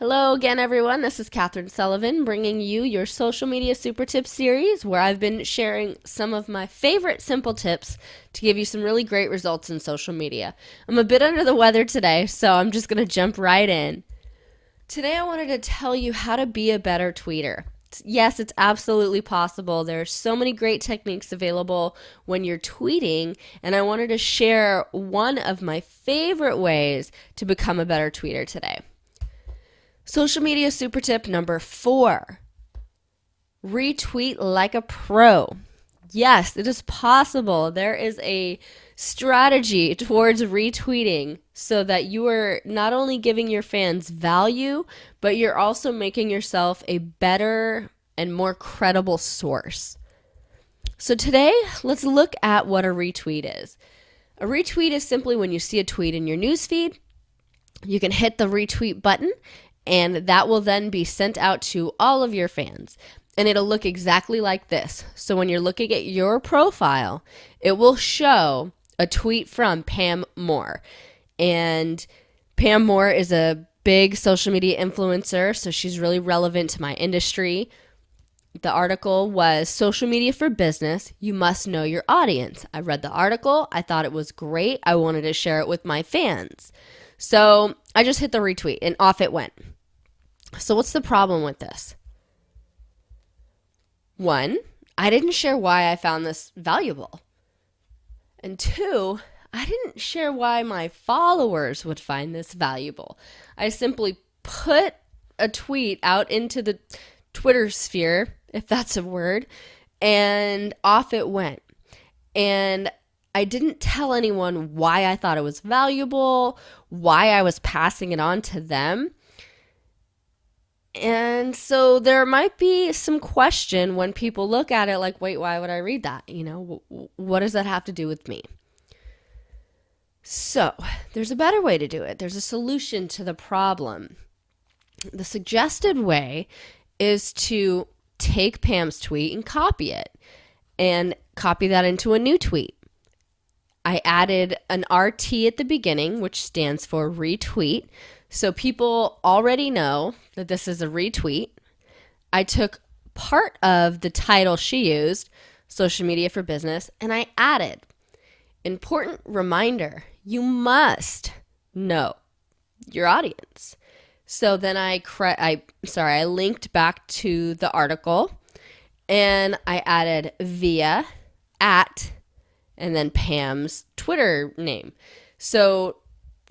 Hello again, everyone. This is Catherine Sullivan bringing you your social media super tips series where I've been sharing some of my favorite simple tips to give you some really great results in social media. I'm a bit under the weather today, so I'm just going to jump right in. Today, I wanted to tell you how to be a better tweeter. Yes, it's absolutely possible. There are so many great techniques available when you're tweeting, and I wanted to share one of my favorite ways to become a better tweeter today. Social media super tip number 4, retweet like a pro. Yes, it is possible. There is a strategy towards retweeting so that you are not only giving your fans value, but you're also making yourself a better and more credible source. So today, let's look at what a retweet is. A retweet is simply when you see a tweet in your newsfeed, you can hit the retweet button, and that will then be sent out to all of your fans. And it'll look exactly like this. So when you're looking at your profile, it will show a tweet from Pam Moore. And Pam Moore is a big social media influencer, so she's really relevant to my industry. The article was Social Media for Business, You Must Know Your Audience. I read the article. I thought it was great. I wanted to share it with my fans. So I just hit the retweet and off it went. So what's the problem with this? 1, I didn't share why I found this valuable. And 2, I didn't share why my followers would find this valuable. I simply put a tweet out into the Twitter sphere, if that's a word, and off it went. And I didn't tell anyone why I thought it was valuable, why I was passing it on to them. And so there might be some question when people look at it like, wait, why would I read that? What does that have to do with me? So there's a better way to do it. There's a solution to the problem. The suggested way is to take Pam's tweet and copy it and copy that into a new tweet. I added an RT at the beginning, which stands for retweet. So people already know that this is a retweet. I took part of the title she used, Social Media for Business, and I added, important reminder, you must know your audience. So then I linked back to the article and I added via, at, and then Pam's Twitter name. So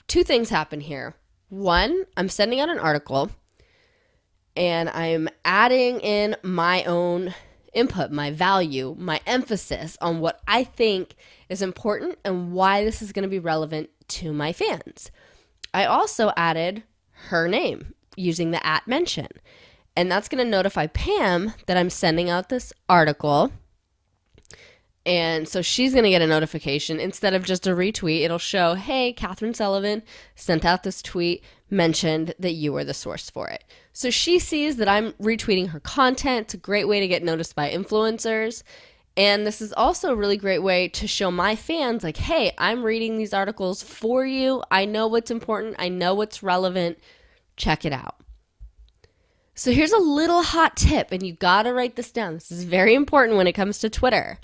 2 things happen here. 1, I'm sending out an article and I'm adding in my own input, my value, my emphasis on what I think is important and why this is going to be relevant to my fans. I also added her name using the at mention, and that's going to notify Pam that I'm sending out this article. And so she's going to get a notification. Instead of just a retweet, it'll show, hey, Catherine Sullivan sent out this tweet, mentioned that you were the source for it. So she sees that I'm retweeting her content. It's a great way to get noticed by influencers. And this is also a really great way to show my fans, like, hey, I'm reading these articles for you. I know what's important. I know what's relevant. Check it out. So here's a little hot tip, and you got to write this down. This is very important when it comes to Twitter.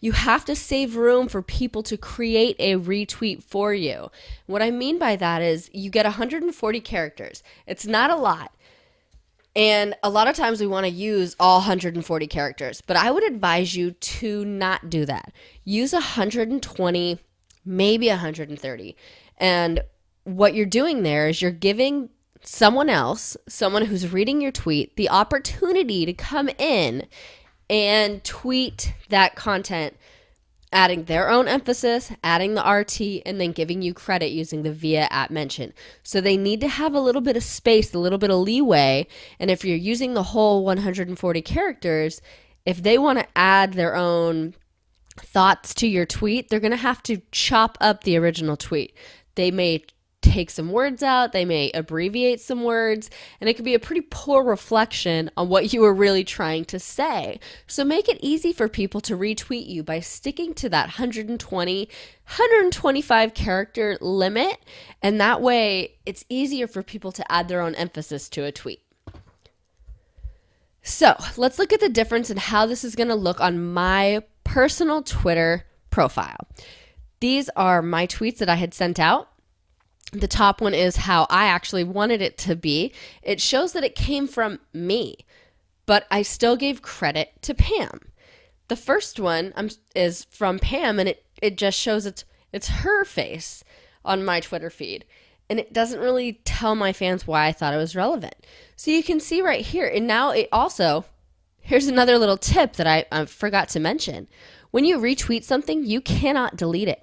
You have to save room for people to create a retweet for you. What I mean by that is you get 140 characters. It's not a lot. And a lot of times we want to use all 140 characters, but I would advise you to not do that. Use 120, maybe 130. And what you're doing there is you're giving someone else, someone who's reading your tweet, the opportunity to come in and tweet that content, adding their own emphasis, adding the RT, and then giving you credit using the via at mention. So they need to have a little bit of space, a little bit of leeway. And if you're using the whole 140 characters, if they want to add their own thoughts to your tweet, they're going to have to chop up the original tweet. They may take some words out, they may abbreviate some words, and it could be a pretty poor reflection on what you were really trying to say. So make it easy for people to retweet you by sticking to that 125 character limit, and that way it's easier for people to add their own emphasis to a tweet. So let's look at the difference in how this is going to look on my personal Twitter profile. These are my tweets that I had sent out. The top one is how I actually wanted it to be. It shows that it came from me, but I still gave credit to Pam. The first one is from Pam, and it just shows it's her face on my Twitter feed. And it doesn't really tell my fans why I thought it was relevant. So you can see right here, and now it also, here's another little tip that I forgot to mention. When you retweet something, you cannot delete it.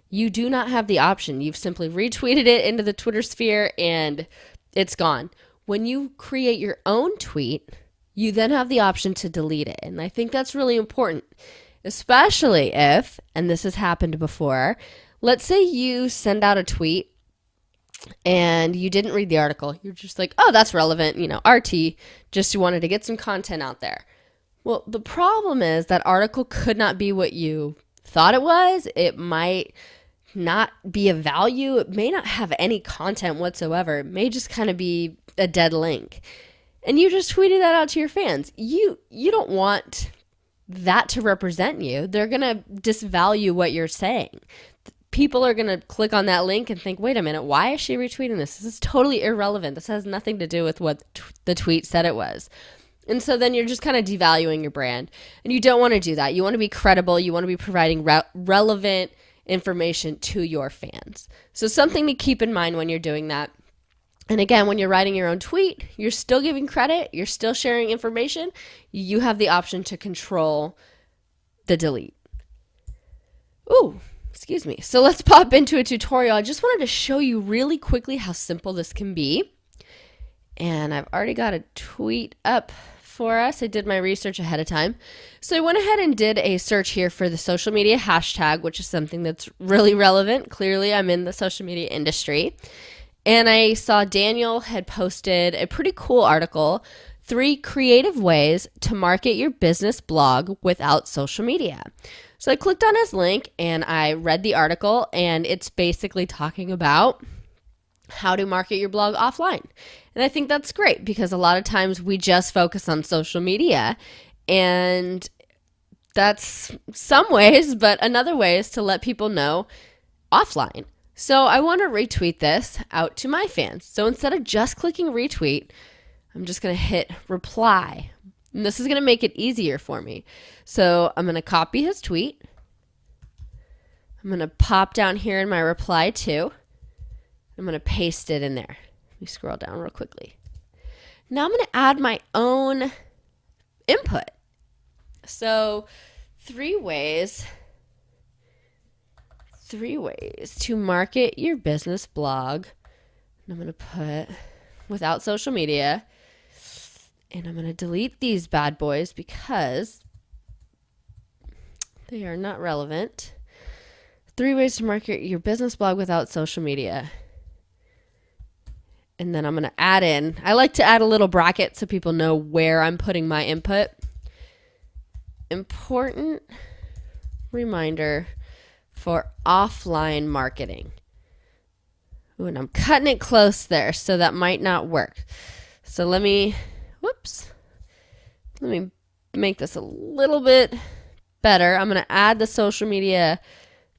You do not have the option. You've simply retweeted it into the Twitter sphere and it's gone. When you create your own tweet, you then have the option to delete it. And I think that's really important, especially if, and this has happened before, let's say you send out a tweet and you didn't read the article. You're just like, oh, that's relevant, RT, just you wanted to get some content out there. Well, the problem is that article could not be what you thought it was. It might not be of value. It may not have any content whatsoever. It may just kind of be a dead link. And you just tweeted that out to your fans. You don't want that to represent you. They're going to disvalue what you're saying. People are going to click on that link and think, wait a minute, why is she retweeting this? This is totally irrelevant. This has nothing to do with what the tweet said it was. And so then you're just kind of devaluing your brand. And you don't want to do that. You want to be credible. You want to be providing relevant information to your fans. So something to keep in mind when you're doing that. And again, when you're writing your own tweet, you're still giving credit. You're still sharing information. You have the option to control the delete. Ooh, excuse me. So let's pop into a tutorial. I just wanted to show you really quickly how simple this can be. And I've already got a tweet up for us. I did my research ahead of time. So I went ahead and did a search here for the social media hashtag, which is something that's really relevant. Clearly, I'm in the social media industry. And I saw Daniel had posted a pretty cool article, 3 creative ways to market your business blog without social media. So I clicked on his link and I read the article, and it's basically talking about how to market your blog offline. And I think that's great because a lot of times we just focus on social media, and that's some ways, but another way is to let people know offline. So I want to retweet this out to my fans. So instead of just clicking retweet, I'm just going to hit reply. And this is going to make it easier for me. So I'm going to copy his tweet. I'm going to pop down here in my reply to. I'm going to paste it in there. Let me scroll down real quickly. Now I'm going to add my own input. So 3 ways to market your business blog. And I'm going to put without social media. And I'm going to delete these bad boys because they are not relevant. 3 ways to market your business blog without social media. And then I'm going to add in, I like to add a little bracket so people know where I'm putting my input. Important reminder for offline marketing. Ooh, and I'm cutting it close there, so that might not work. So let me make this a little bit better. I'm going to add the social media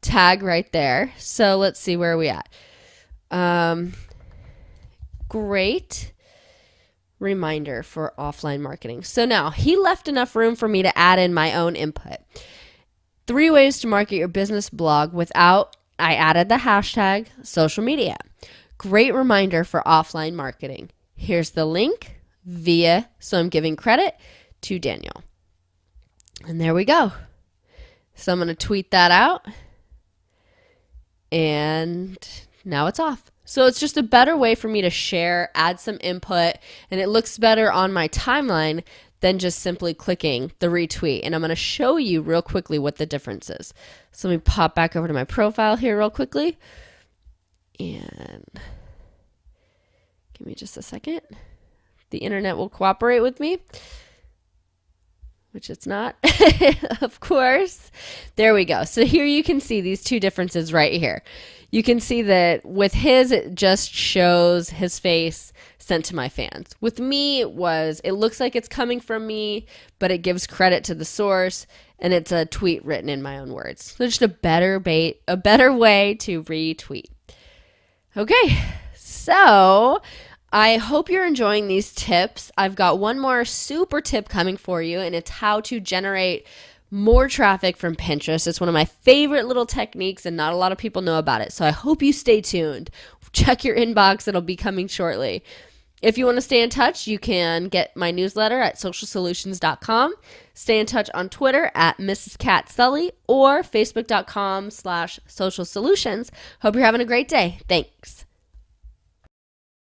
tag right there. So let's see, where are we at? Great reminder for offline marketing. So now he left enough room for me to add in my own input. 3 ways to market your business blog without, I added the hashtag social media. Great reminder for offline marketing. Here's the link so I'm giving credit to Daniel. And there we go. So I'm going to tweet that out. And now it's off. So it's just a better way for me to share, add some input, and it looks better on my timeline than just simply clicking the retweet. And I'm going to show you real quickly what the difference is. So let me pop back over to my profile here real quickly. And give me just a second. The internet will cooperate with me, which it's not, of course. There we go. So here you can see these two differences right here. You can see that with his, it just shows his face sent to my fans. With me, it looks like it's coming from me, but it gives credit to the source, and it's a tweet written in my own words. So just a better way to retweet. Okay, so I hope you're enjoying these tips. I've got one more super tip coming for you, and it's how to generate more traffic from Pinterest. It's one of my favorite little techniques, and not a lot of people know about it. So I hope you stay tuned. Check your inbox. It'll be coming shortly. If you want to stay in touch, you can get my newsletter at socialsolutions.com. Stay in touch on Twitter at Mrs. Kat Sully or facebook.com/socialsolutions. Hope you're having a great day. Thanks.